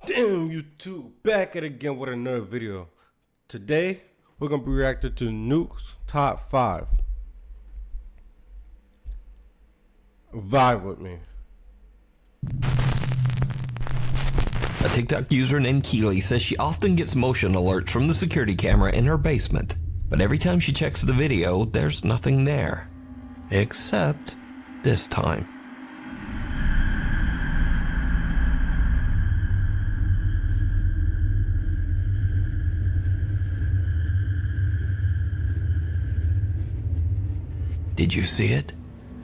Damn, YouTube, back at it again with another video. Today, we're going to be reacting to Nuke's Top 5. Vibe with me. A TikTok user named Keely says she often gets motion alerts from the security camera in her basement, but every time she checks the video, there's nothing there. Except this time. Did you see it?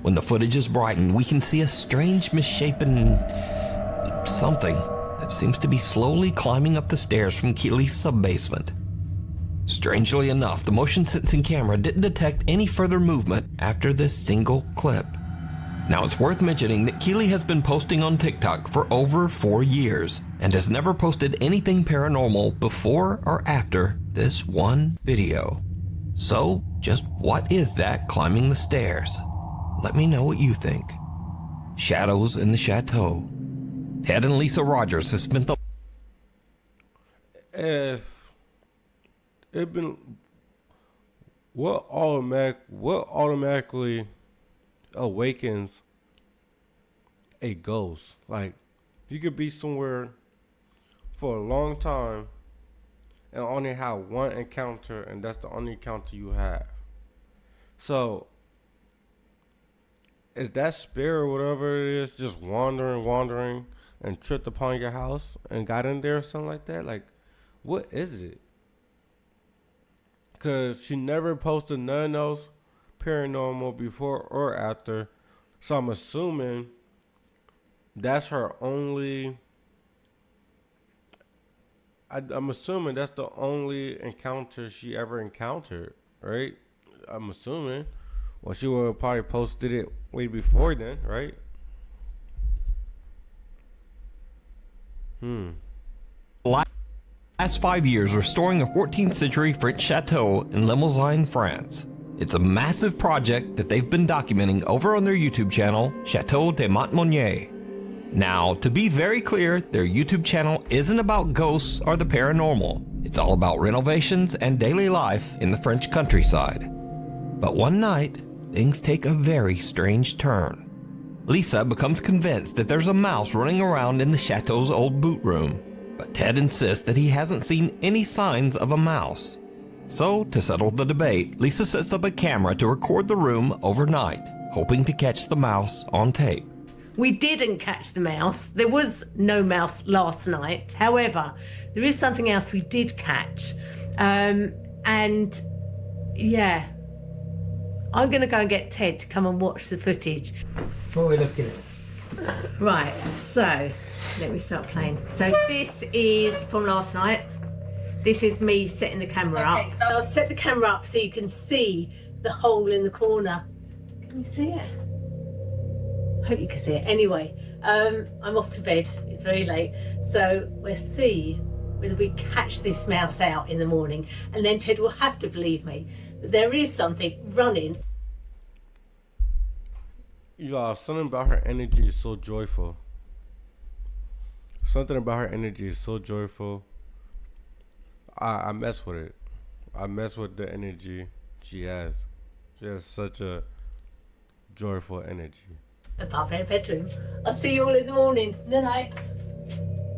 When the footage is brightened, we can see a strange misshapen something that seems to be slowly climbing up the stairs from Keely's sub-basement. Strangely enough, the motion sensing camera didn't detect any further movement after this single clip. Now it's worth mentioning that Keely has been posting on TikTok for over 4 years and has never posted anything paranormal before or after this one video. So, just what is that climbing the stairs? Let me know what you think. Shadows in the Chateau. Ted and Lisa Rogers have spent the... If it been... What automatically awakens a ghost? Like, you could be somewhere for a long time and only have one encounter, and that's the only encounter you have. So, is that spirit or whatever it is just wandering and tripped upon your house and got in there or something like that? Like, what is it? Because she never posted none of those paranormal before or after. So I'm assuming that's her only... I'm assuming that's the only encounter she ever encountered, right? I'm assuming. Well, she would have probably posted it way before then, right? Last 5 years restoring a 14th century French chateau in Limousin, France. It's a massive project that they've been documenting over on their YouTube channel, Chateau de Montmonier. Now, to be very clear, their YouTube channel isn't about ghosts or the paranormal. It's all about renovations and daily life in the French countryside. But one night, things take a very strange turn. Lisa becomes convinced that there's a mouse running around in the chateau's old boot room, but Ted insists that he hasn't seen any signs of a mouse. So, to settle the debate, Lisa sets up a camera to record the room overnight, hoping to catch the mouse on tape. We didn't catch the mouse. There was no mouse last night. However, there is something else we did catch. And yeah, I'm going to go and get Ted to come and watch the footage. What are we looking at? Right, so let me start playing. So this is from last night. This is me setting the camera up. So I'll set the camera up so you can see the hole in the corner. Can you see it? Hope you can see it. Anyway, I'm off to bed. It's very late. So we'll see whether we catch this mouse out in the morning. And then Ted will have to believe me that there is something running. Y'all, something about her energy is so joyful. Something about her energy is so joyful. I mess with it. I mess with the energy she has. She has such a joyful energy. Above our bedroom. I'll see you all in the morning. Good night.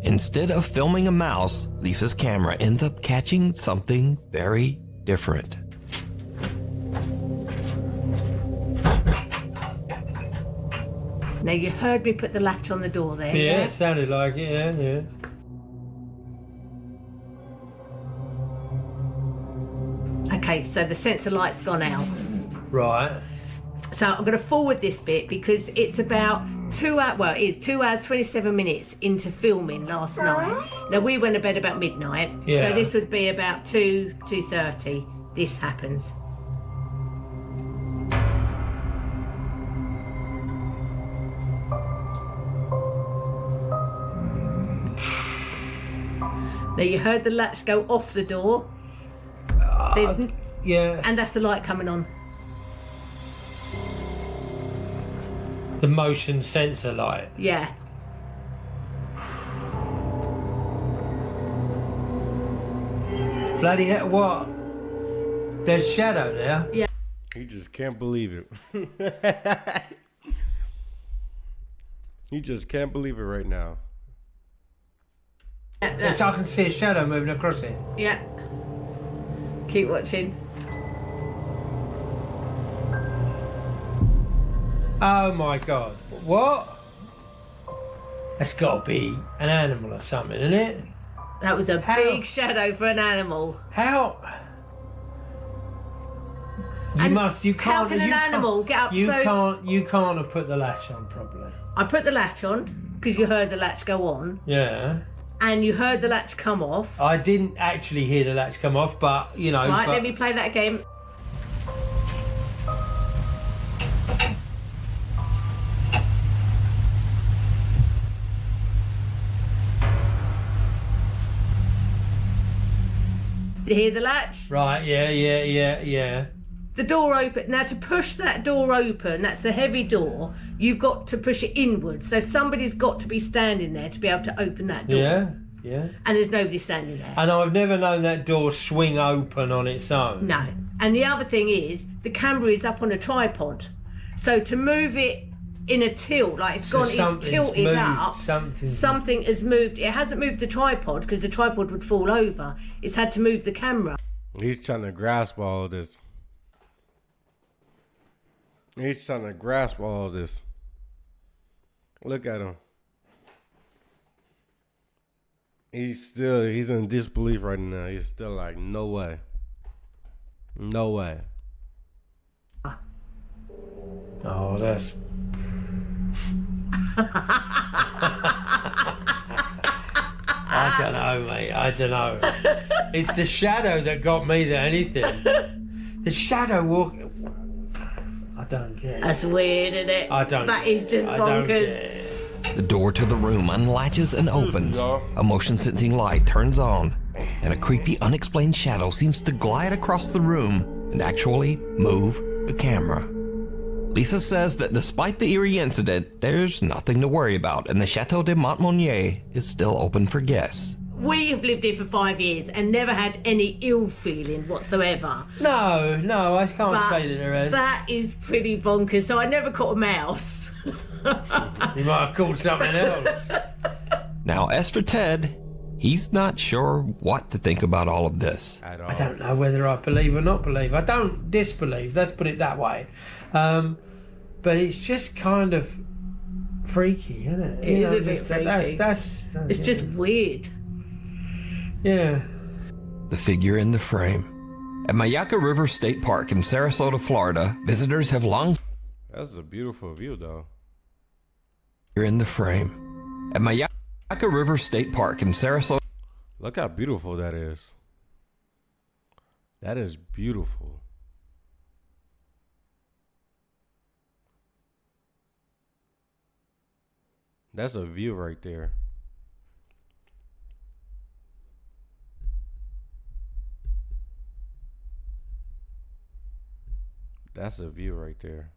Instead of filming a mouse, Lisa's camera ends up catching something very different. Now you heard me put the latch on the door there. Yeah, it sounded like it, yeah. Okay, so the sensor light's gone out. Right. So I'm going to forward this bit because it's about 2 hours, well, it is 2 hours, 27 minutes into filming last night. Now, we went to bed about midnight, Yeah. so this would be about 2:30. This happens. Now, you heard the latch go off the door. Yeah. And that's the light coming on. The motion sensor light. Yeah. Bloody hell, what? There's shadow there? Yeah. He just can't believe it. He just can't believe it right now. Yes, I can see a shadow moving across it. Yeah. Keep watching. Oh my god. What? That's got to be an animal or something, isn't it? That was a How? big shadow for an animal. How? You And must. You can't. how can an you can't- animal get up You so- can't. You can't have put the latch on properly. I put the latch on because you heard the latch go on, Yeah. and you heard the latch come off. I didn't actually hear the latch come off, but you know. Right, but let me play that again. You hear the latch? Right. Yeah. The door open. Now to push that door open, that's the heavy door, you've got to push it inwards. So somebody's got to be standing there to be able to open that door. Yeah. And there's nobody standing there. And I've never known that door swing open on its own. No. And the other thing is, the camera is up on a tripod. So to move it in a tilt, like it's something's tilted moved, up, something has moved. It hasn't moved the tripod because the tripod would fall over. It's had to move the camera. He's trying to grasp all of this. He's trying to grasp all of this. Look at him. He's in disbelief right now. He's still like, no way. No way. Oh, that's. I don't know, mate. I don't know. It's the shadow that got me than anything. The shadow walk. I don't get it. That's weird, isn't it? I don't. That is just I don't get bonkers. it. The door to the room unlatches and opens. A motion sensing light turns on, and a creepy, unexplained shadow seems to glide across the room and actually move the camera. Lisa says that despite the eerie incident, there's nothing to worry about, and the Chateau de Montmonier is still open for guests. We have lived here for 5 years and never had any ill feeling whatsoever. No, I can't But say that there is. that is pretty bonkers. So I never caught a mouse. You might have called something else. Now, as for Ted, he's not sure what to think about all of this. At all. I don't know whether I believe or not believe. I don't disbelieve, let's put it that way. But it's just kind of freaky, isn't it? It is a bit freaky. That's It's just weird. Yeah. The figure in the frame. At Mayaca River State Park in Sarasota, Florida, visitors have long That's a beautiful view, though. in the frame. At Mayaca River State Park in Sarasota, Look how beautiful that is. That is beautiful. That's a view right there. That's a view right there.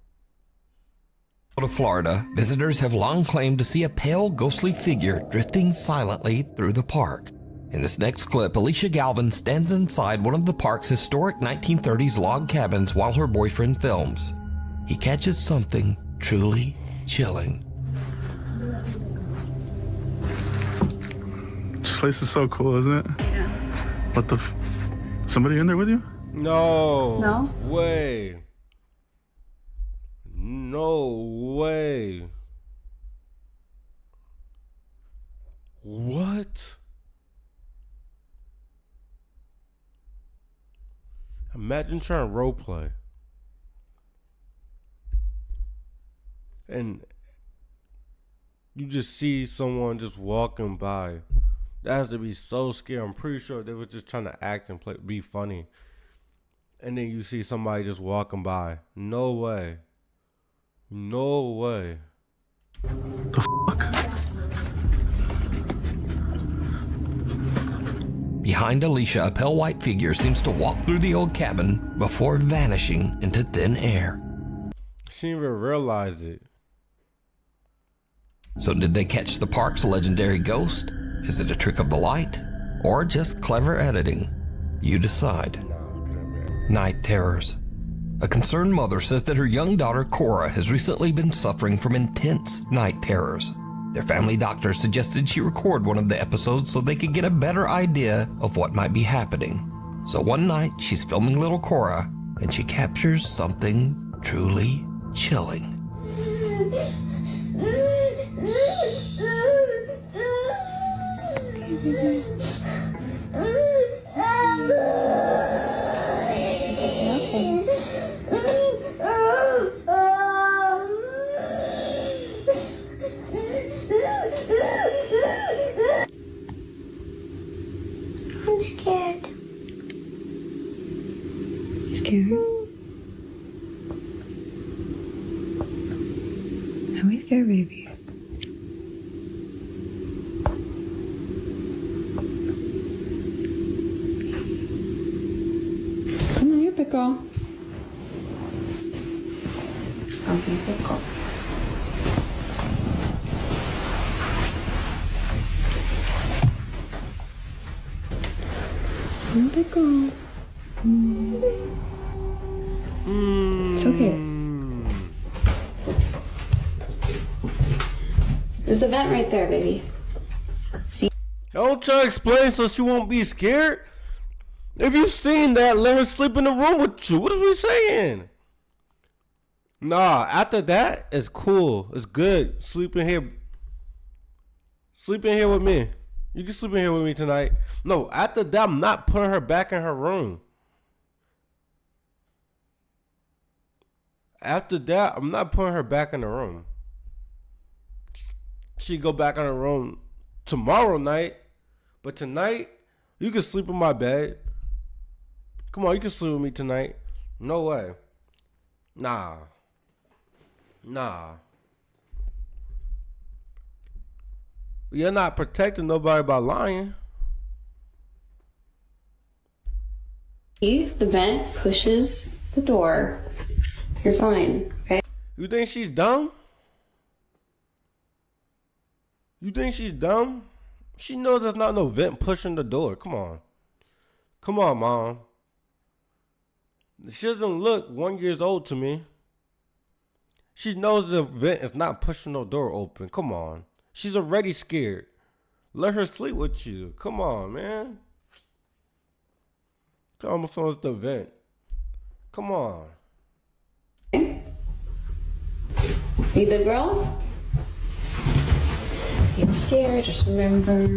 Florida, visitors have long claimed to see a pale, ghostly figure drifting silently through the park. In this next clip, Alicia Galvin stands inside one of the park's historic 1930s log cabins while her boyfriend films. He catches something truly chilling. This place is so cool, isn't it? Yeah. What the somebody in there with you? No. No? Way. No way. What? Imagine trying to role play. And you just see someone just walking by. That has to be so scary. I'm pretty sure they were just trying to act and play, be funny. And then you see somebody just walking by. No way. No way. Behind Alicia, a pale white figure seems to walk through the old cabin before vanishing into thin air. She didn't even realize it. So did they catch the park's legendary ghost? Is it a trick of the light? Or just clever editing? You decide. Nah, couldn't be. Night terrors. A concerned mother says that her young daughter Cora has recently been suffering from intense night terrors. Their family doctor suggested she record one of the episodes so they could get a better idea of what might be happening. So one night, she's filming little Cora, and she captures something truly chilling. I'm scared. You scared? Are we scared, baby? Come on, you're a big girl. Come be a big girl. I'm a big girl. It's okay. There's the vent right there, baby. See? Don't try to explain so she won't be scared. If you've seen that, let her sleep in the room with you. What are we saying? Nah, after that, it's cool. It's good. Sleep in here. Sleep in here with me. You can sleep in here with me tonight. No, after that, I'm not putting her back in her room. After that, I'm not putting her back in the room. She go back in her room tomorrow night. But tonight, you can sleep in my bed. Come on, you can sleep with me tonight. No way. Nah. You're not protecting nobody by lying. If the vent pushes the door, you're fine, okay? You think she's dumb? You think she's dumb? She knows there's not no vent pushing the door. Come on. Come on, Mom. She doesn't look 1 year old to me. She knows the vent is not pushing no door open. Come on. She's already scared. Let her sleep with you. Come on, man. It's almost on the vent. Come on. You big girl? Be scared, just remember,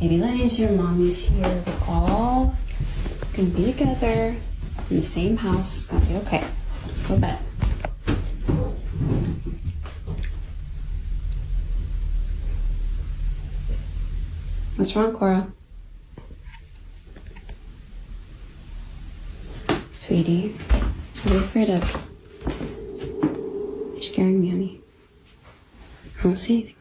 baby Lenny's here, mommy's here, we're all gonna be together in the same house. It's gonna be okay. Let's go to bed. What's wrong, Cora? Sweetie, what are you afraid of? You're scaring me, honey. I don't see anything.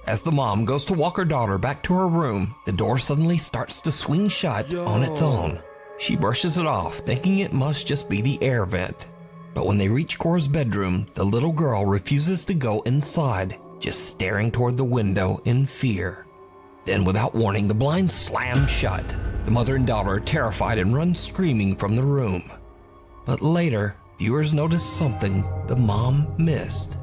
As the mom goes to walk her daughter back to her room, the door suddenly starts to swing shut on its own. She brushes it off, thinking it must just be the air vent. But when they reach Cora's bedroom, the little girl refuses to go inside, just staring toward the window in fear. Then, without warning, the blinds slam shut. The mother and daughter are terrified and run screaming from the room. But later, viewers notice something the mom missed.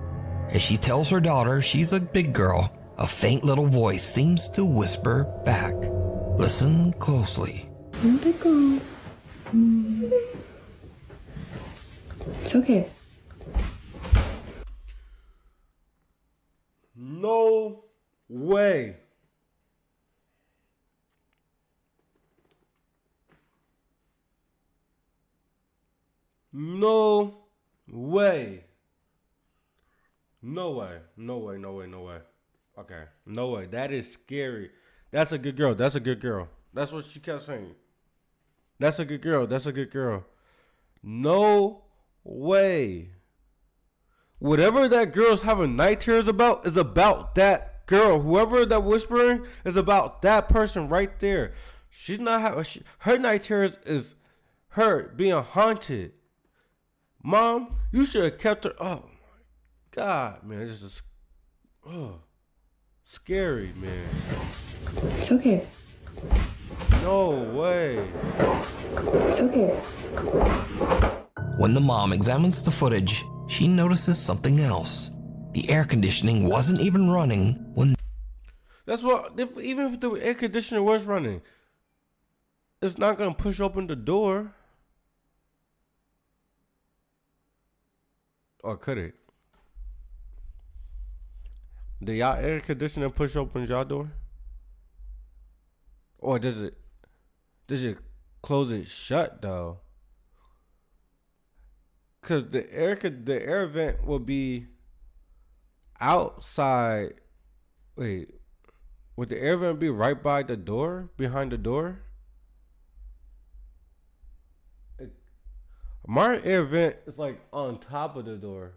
As she tells her daughter she's a big girl, a faint little voice seems to whisper back. Listen closely. I'm a big girl. It's okay. No way. No way. No way. No way. No way. No way. Okay. No way. That is scary. That's a good girl. That's a good girl. That's what she kept saying. That's a good girl. That's a good girl. No way. Whatever that girl's having night terrors about is about that girl. Whoever that whispering is about that person right there. She's not having her night terrors is her being haunted. Mom, you should have kept her. Oh my God, man, this is scary, man. It's okay. No way. It's okay. When the mom examines the footage, she notices something else. The air conditioning wasn't even running when That's what, even if the air conditioner was running, it's not going to push open the door. Or could it? Did y'all air conditioner push open y'all door? Or does it close it shut though? Cause the air vent will be outside. Wait, would the air vent be right by the door, behind the door? My air vent is like on top of the door,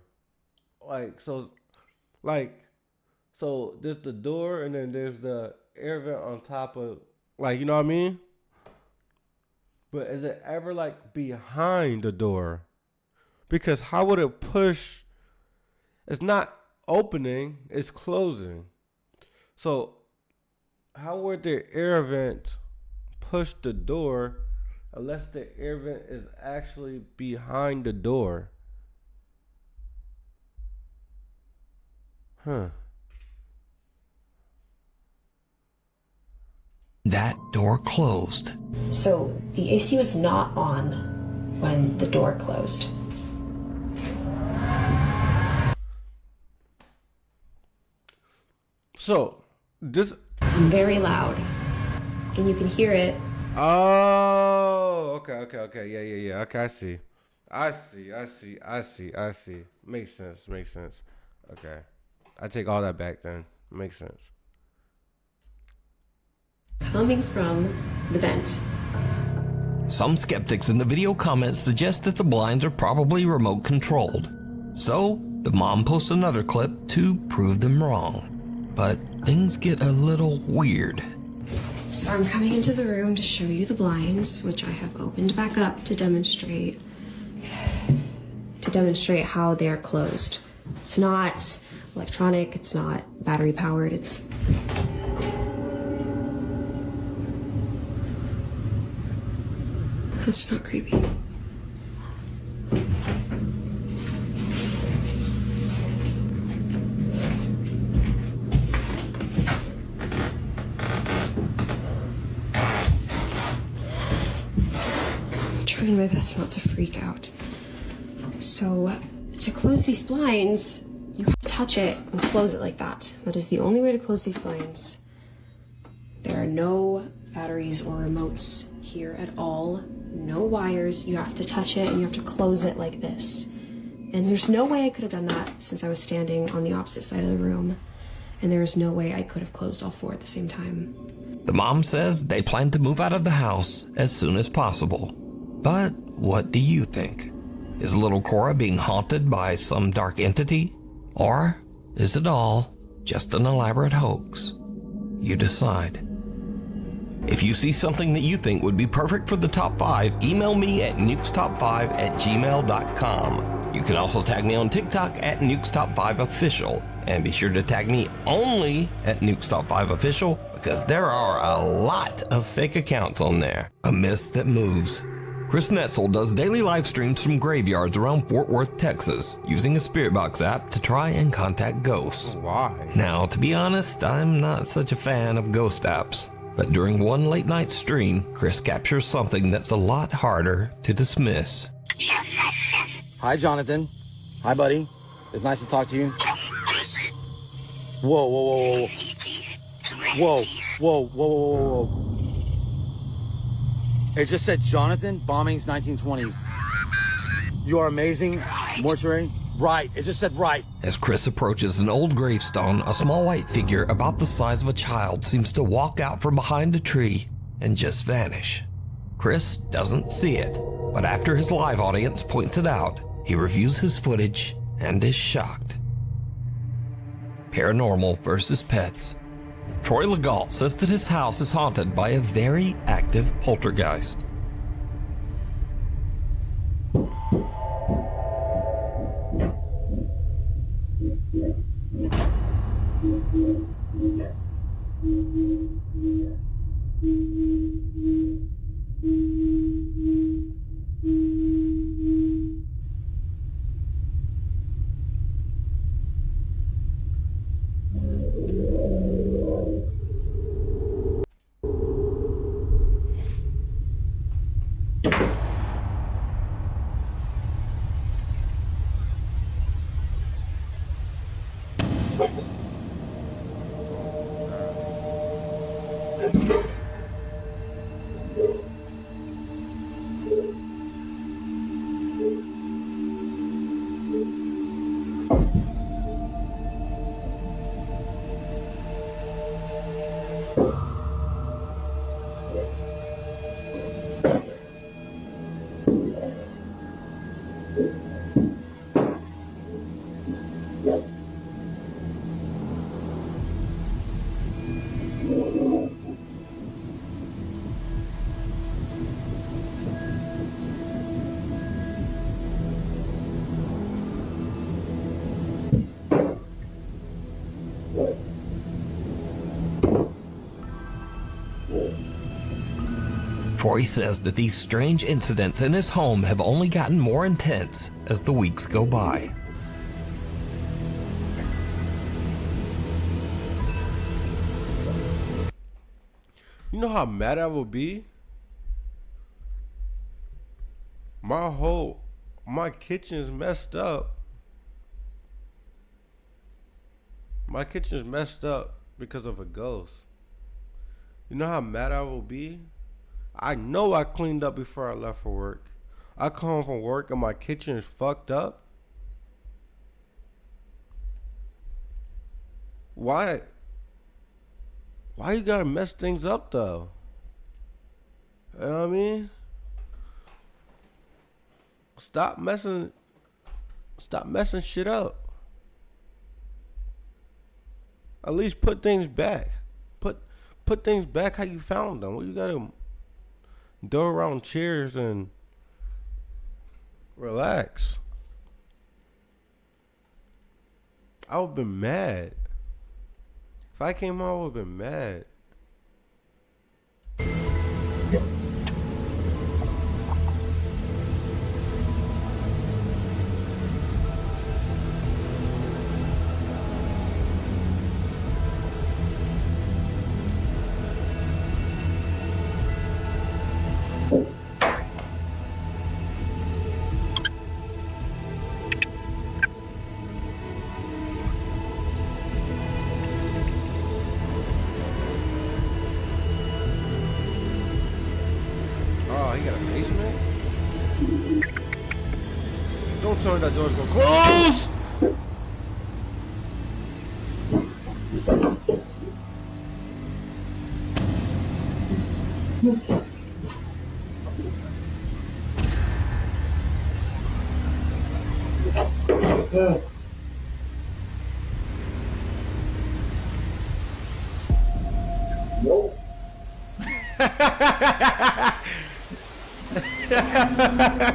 so there's the door and then there's the air vent on top of, like, you know what I mean? But is it ever like behind the door? Because how would it push? It's not opening, it's closing. So how would the air vent push the door unless the air vent is actually behind the door? Huh. that door closed. So the AC was not on when the door closed. So this. It's very loud, and you can hear it. Oh, okay. Yeah. Okay, I see. Makes sense. Okay. I take all that back then. Makes sense. Coming from the vent. Some skeptics in the video comments suggest that the blinds are probably remote controlled. So, the mom posts another clip to prove them wrong. But things get a little weird. So I'm coming into the room to show you the blinds, which I have opened back up to demonstrate how they're closed. It's not electronic, it's not battery powered, it's that's not creepy. I'm trying my best not to freak out. So, to close these blinds, you have to touch it and close it like that. That is the only way to close these blinds. There are no batteries or remotes here at all. No wires. You have to touch it and you have to close it like this. And there's no way I could have done that since I was standing on the opposite side of the room. And there is no way I could have closed all four at the same time. The mom says they plan to move out of the house as soon as possible. But what do you think? Is little Cora being haunted by some dark entity? Or is it all just an elaborate hoax? You decide. If you see something that you think would be perfect for the top 5, email me at nukestop5@gmail.com. You can also tag me on TikTok at nukestop5official. And be sure to tag me only at nukestop5official because there are a lot of fake accounts on there. A mist that moves. Chris Netzel does daily live streams from graveyards around Fort Worth, Texas, using a Spirit Box app to try and contact ghosts. Why? Now, to be honest, I'm not such a fan of ghost apps. But during one late night stream, Chris captures something that's a lot harder to dismiss. Hi, Jonathan. Hi, buddy. It's nice to talk to you. Whoa. It just said Jonathan, bombings 1920s. You are amazing. Mortuary. Right. It just said right. As Chris approaches an old gravestone, a small white figure about the size of a child seems to walk out from behind a tree and just vanish. Chris doesn't see it, but after his live audience points it out, he reviews his footage and is shocked. Paranormal versus pets. Troy Legault says that his house is haunted by a very active poltergeist. Troy says that these strange incidents in his home have only gotten more intense as the weeks go by. You know how mad I would be? My kitchen's messed up. My kitchen's messed up because of a ghost. You know how mad I will be? I know I cleaned up before I left for work. I come home from work and my kitchen is fucked up. Why you gotta mess things up though? You know what I mean? Stop messing shit up. At least put things back. Put things back how you found them. Well, you gotta throw around chairs and relax. I would've been mad. If I came home, I would've been mad. Oh, he got a basement? Don't tell me that door's gonna close!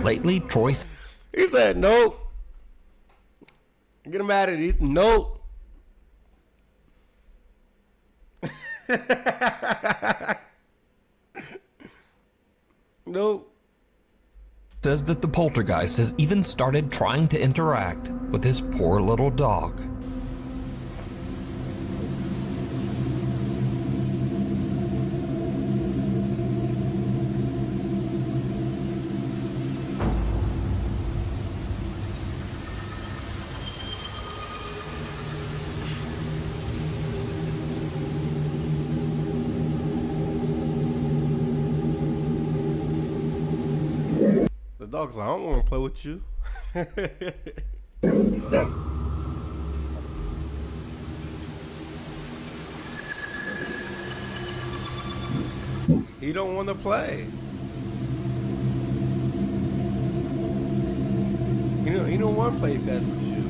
Lately, Troy He said nope. Get him out of these. Nope. Nope. says that the poltergeist has even started trying to interact with his poor little dog. The dog's like, I don't want to play with you. He don't want to play. He don't want to play fast with you.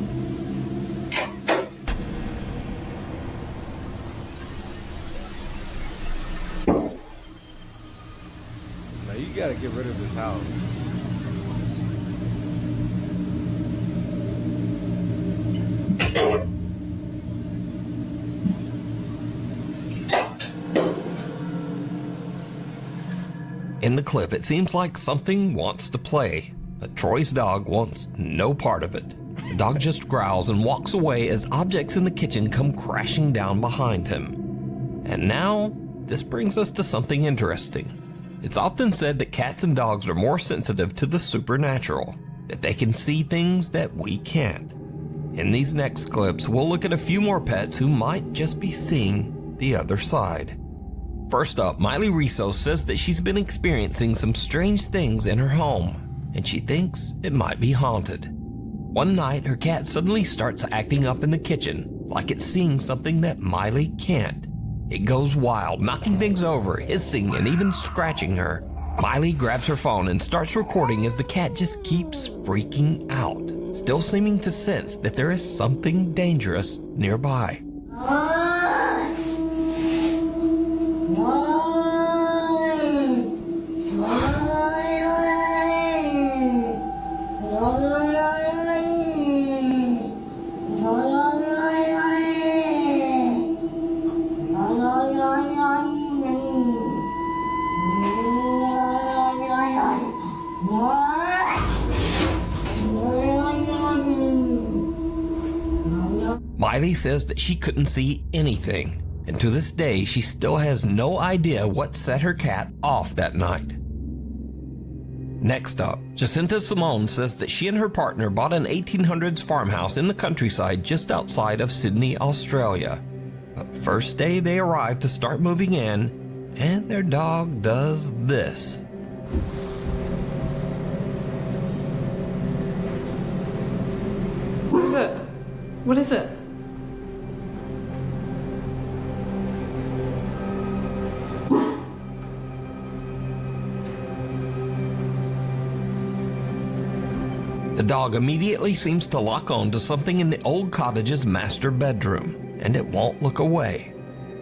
Now you gotta get rid of this house. In the clip, it seems like something wants to play, but Troy's dog wants no part of it. The dog just growls and walks away as objects in the kitchen come crashing down behind him. And now, this brings us to something interesting. It's often said that cats and dogs are more sensitive to the supernatural, that they can see things that we can't. In these next clips, we'll look at a few more pets who might just be seeing the other side. First up, Miley Riso says that she's been experiencing some strange things in her home, and she thinks it might be haunted. One night, her cat suddenly starts acting up in the kitchen, like it's seeing something that Miley can't. It goes wild, knocking things over, hissing, and even scratching her. Miley grabs her phone and starts recording as the cat just keeps freaking out, still seeming to sense that there is something dangerous nearby. Miley says that she couldn't see anything, and to this day she still has no idea what set her cat off that night. Next up, Jacinta Simone says that she and her partner bought an 1800s farmhouse in the countryside just outside of Sydney, Australia. But first day they arrive to start moving in, and their dog does this. What is it? What is it? The dog immediately seems to lock on to something in the old cottage's master bedroom, and it won't look away.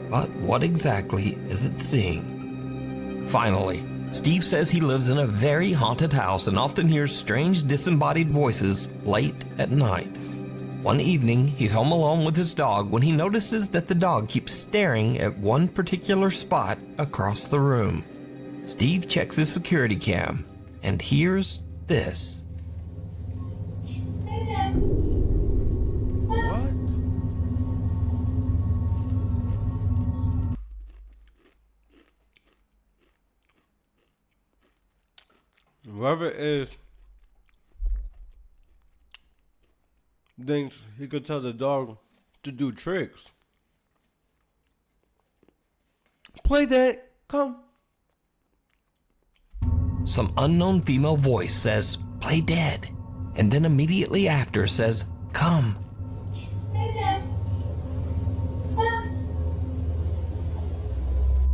But what exactly is it seeing? Finally, Steve says he lives in a very haunted house and often hears strange disembodied voices late at night. One evening, he's home alone with his dog when he notices that the dog keeps staring at one particular spot across the room. Steve checks his security cam and hears this. Whoever it is thinks he could tell the dog to do tricks. Play that, come. Some unknown female voice says, "Play dead," and then immediately after says, "Come."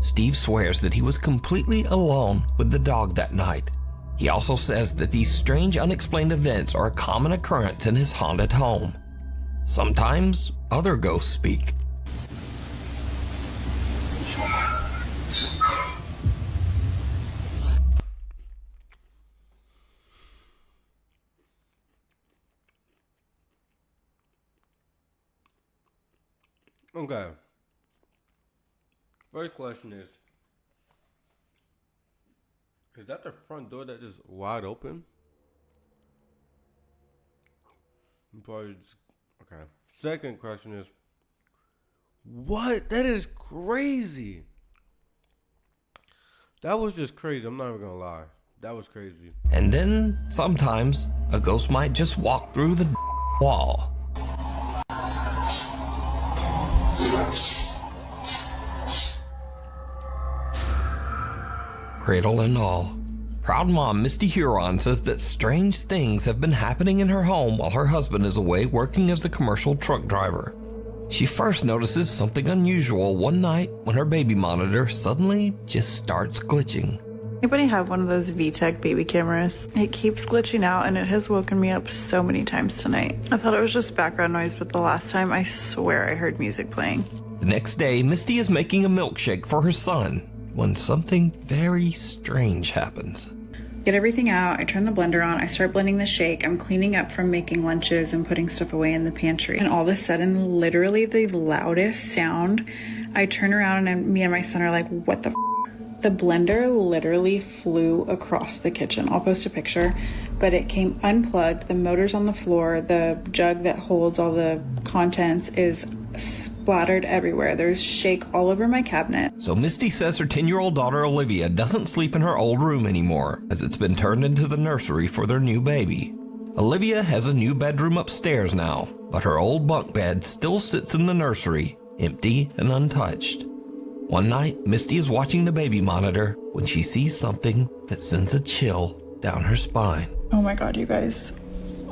Steve swears that he was completely alone with the dog that night. He also says that these strange unexplained events are a common occurrence in his haunted home. Sometimes other ghosts speak. Okay. First question is that the front door that is wide open? Probably just, okay. Second question is, what? That is crazy. That was just crazy. I'm not even gonna lie. That was crazy. And then, sometimes, a ghost might just walk through the wall. Cradle and all. Proud mom Misty Huron says that strange things have been happening in her home while her husband is away working as a commercial truck driver. She first notices something unusual one night when her baby monitor suddenly just starts glitching. Anybody have one of those VTech baby cameras? It keeps glitching out and it has woken me up so many times tonight. I thought it was just background noise, but the last time I swear I heard music playing. The next day, Misty is making a milkshake for her son when something very strange happens. Get everything out, I turn the blender on, I start blending the shake, I'm cleaning up from making lunches and putting stuff away in the pantry. And all of a sudden, literally the loudest sound, I turn around and me and my son are like, what the f***? The blender literally flew across the kitchen. I'll post a picture, but it came unplugged. The motor's on the floor. The jug that holds all the contents is splattered everywhere. There's shake all over my cabinet. So Misty says her 10-year-old daughter Olivia doesn't sleep in her old room anymore, as it's been turned into the nursery for their new baby. Olivia has a new bedroom upstairs now, but her old bunk bed still sits in the nursery, empty and untouched. One night, Misty is watching the baby monitor when she sees something that sends a chill down her spine. Oh my God, you guys.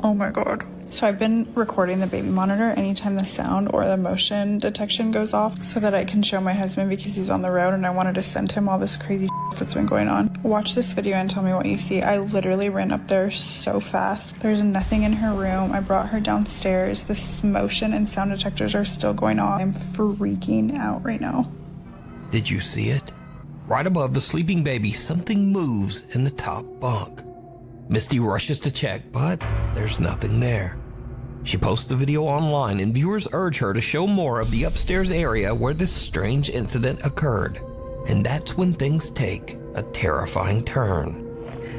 Oh my God. So I've been recording the baby monitor anytime the sound or the motion detection goes off so that I can show my husband because he's on the road and I wanted to send him all this crazy that's been going on. Watch this video and tell me what you see. I literally ran up there so fast. There's nothing in her room. I brought her downstairs. This motion and sound detectors are still going on. I'm freaking out right now. Did you see it? Right above the sleeping baby, something moves in the top bunk. Misty rushes to check, but there's nothing there. She posts the video online and viewers urge her to show more of the upstairs area where this strange incident occurred. And that's when things take a terrifying turn.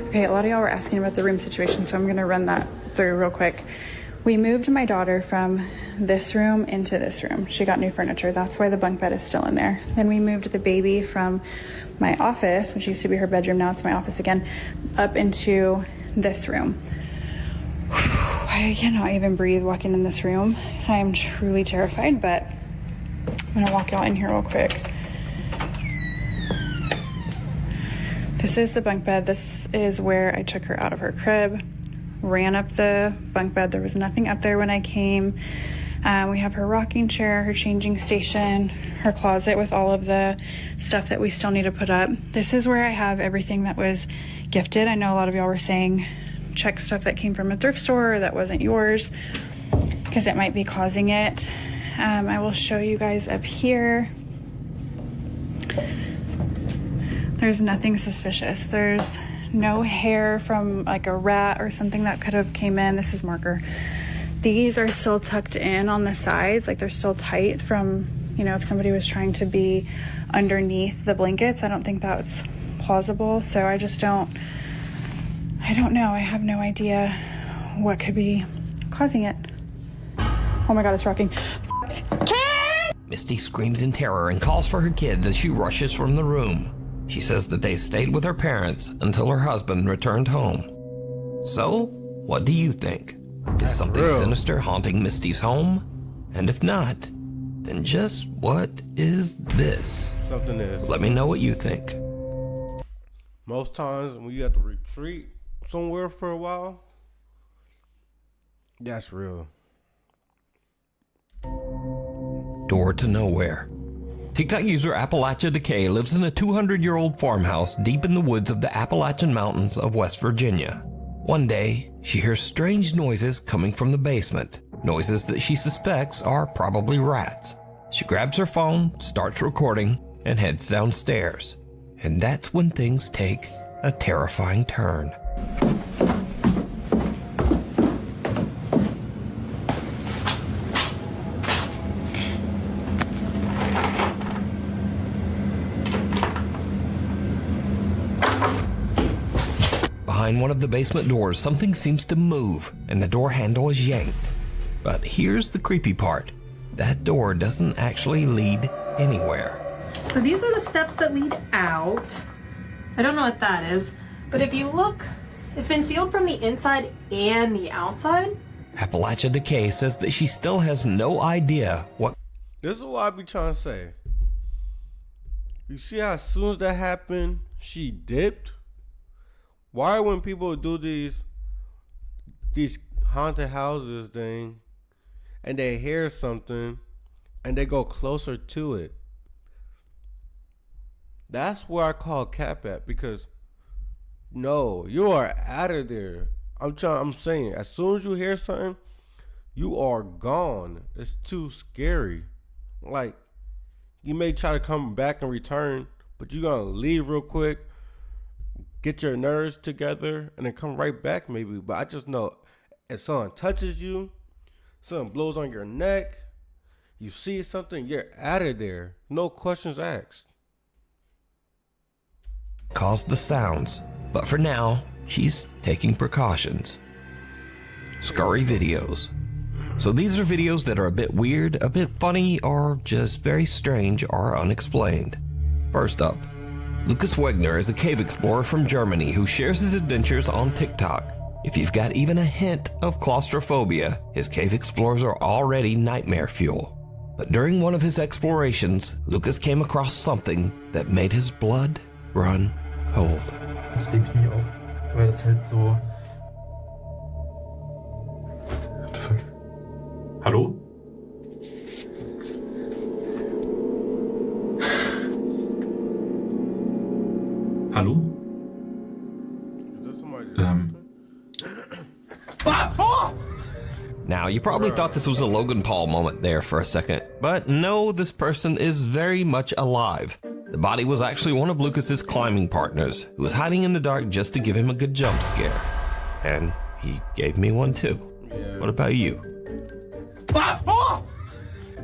Okay, a lot of y'all were asking about the room situation, so I'm gonna run that through real quick. We moved my daughter from this room into this room. She got new furniture. That's why the bunk bed is still in there. Then we moved the baby from my office, which used to be her bedroom, now it's my office again, up into this room. I cannot even breathe walking in this room, so I am truly terrified, but I'm gonna walk y'all in here real quick. This is the bunk bed. This is where I took her out of her crib. Ran up the bunk bed. There was nothing up there when I came. We have her rocking chair, her changing station, her closet with all of the stuff that we still need to put up. This is where I have everything that was gifted. I know a lot of y'all were saying check stuff that came from a thrift store or that wasn't yours because it might be causing it. I will show you guys up here. There's nothing suspicious. There's no hair from like a rat or something that could have came in. This is marker. These are still tucked in on the sides, like they're still tight from, you know, if somebody was trying to be underneath the blankets. I don't think that's plausible. So I don't know. I have no idea what could be causing it. Oh my God, it's rocking. Misty screams in terror and calls for her kids as she rushes from the room. She says that they stayed with her parents until her husband returned home. So, what do you think? Is something sinister haunting Misty's home? And if not, then just what is this? Something is. Let me know what you think. Most times when you have to retreat somewhere for a while, that's real. Door to nowhere. TikTok user Appalachia Decay lives in a 200-year-old farmhouse deep in the woods of the Appalachian Mountains of West Virginia. One day, she hears strange noises coming from the basement, noises that she suspects are probably rats. She grabs her phone, starts recording, and heads downstairs. And that's when things take a terrifying turn. Behind one of the basement doors, something seems to move, and the door handle is yanked. But here's the creepy part. That door doesn't actually lead anywhere. So these are the steps that lead out. I don't know what that is, but if you look, it's been sealed from the inside and the outside. Appalachia Decay says that she still has no idea what... This is what I be trying to say. You see how as soon as that happened, she dipped? Why when people do these haunted houses thing and they hear something and they go closer to it? That's where I call cap at, because no, you are out of there. I'm saying, as soon as you hear something, you are gone. It's too scary. Like, you may try to come back and return, but you're gonna leave real quick, get your nerves together, and then come right back maybe. But I just know if someone touches you, someone blows on your neck, you see something, you're out of there. No questions asked. caused the sounds, but for now, she's taking precautions. Scurry videos. So these are videos that are a bit weird, a bit funny, or just very strange or unexplained. First up, Lucas Wegner is a cave explorer from Germany who shares his adventures on TikTok. If you've got even a hint of claustrophobia, his cave explorers are already nightmare fuel. But during one of his explorations, Lucas came across something that made his blood run cold. Das mit dem Knie auf, weil das halt so... What the fuck? Hallo? Hallo? Is this somebody? Now, you probably thought this was a Logan Paul moment there for a second, but no, this person is very much alive. The body was actually one of Lucas's climbing partners, who was hiding in the dark just to give him a good jump scare. And he gave me one too. Yeah. What about you?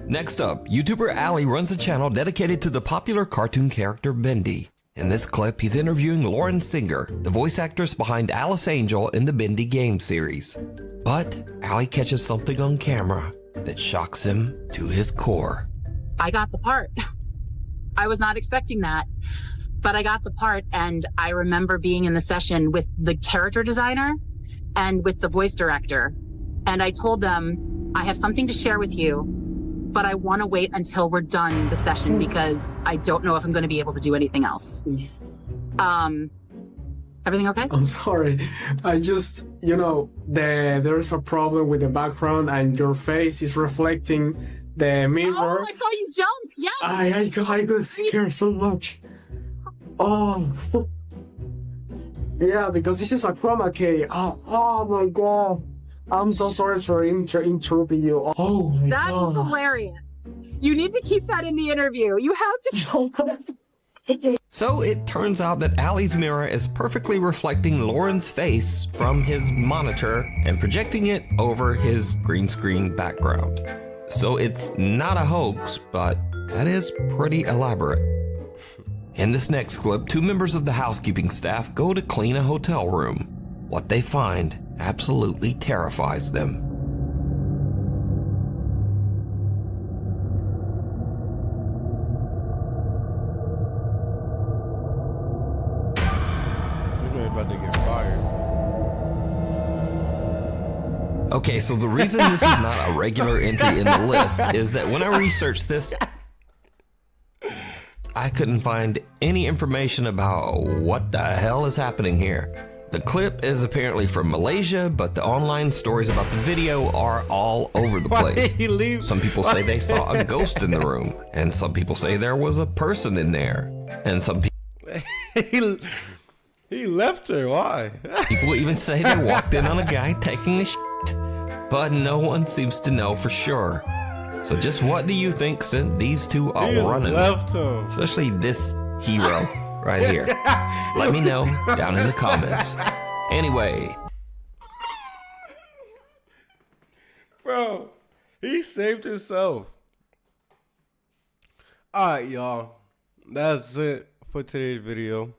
Next up, YouTuber Ali runs a channel dedicated to the popular cartoon character Bendy. In this clip, he's interviewing Lauren Singer, the voice actress behind Alice Angel in the Bendy game series. But Ali catches something on camera that shocks him to his core. I got the part. I was not expecting that, but I got the part, and I remember being in the session with the character designer and with the voice director, and I told them, I have something to share with you, but I want to wait until we're done the session because I don't know if I'm going to be able to do anything else. Everything okay? I'm sorry. I just, there's a problem with the background and your face is reflecting the mirror. Oh, I saw you jump. Yes. I got scared so much. Oh. Yeah, because this is a chroma key. Oh my God. I'm so sorry for interrupting you. Oh my God. That was hilarious. You need to keep that in the interview. You have to. So it turns out that Ali's mirror is perfectly reflecting Lauren's face from his monitor and projecting it over his green screen background. So it's not a hoax, but that is pretty elaborate. In this next clip, two members of the housekeeping staff go to clean a hotel room. What they find absolutely terrifies them. About to get fired. Okay, so the reason this is not a regular entry in the list is that when I researched this, I couldn't find any information about what the hell is happening here. The clip is apparently from Malaysia, but the online stories about the video are all over the place. Some people say they saw a ghost in the room, and some people say there was a person in there, and some people... He left her, why? People even say they walked in on a guy taking a shit, but no one seems to know for sure. So just what do you think sent these two out running? Left him. Especially this hero right here. Let me know down in the comments. Anyway. Bro, he saved himself. Alright, y'all. That's it for today's video.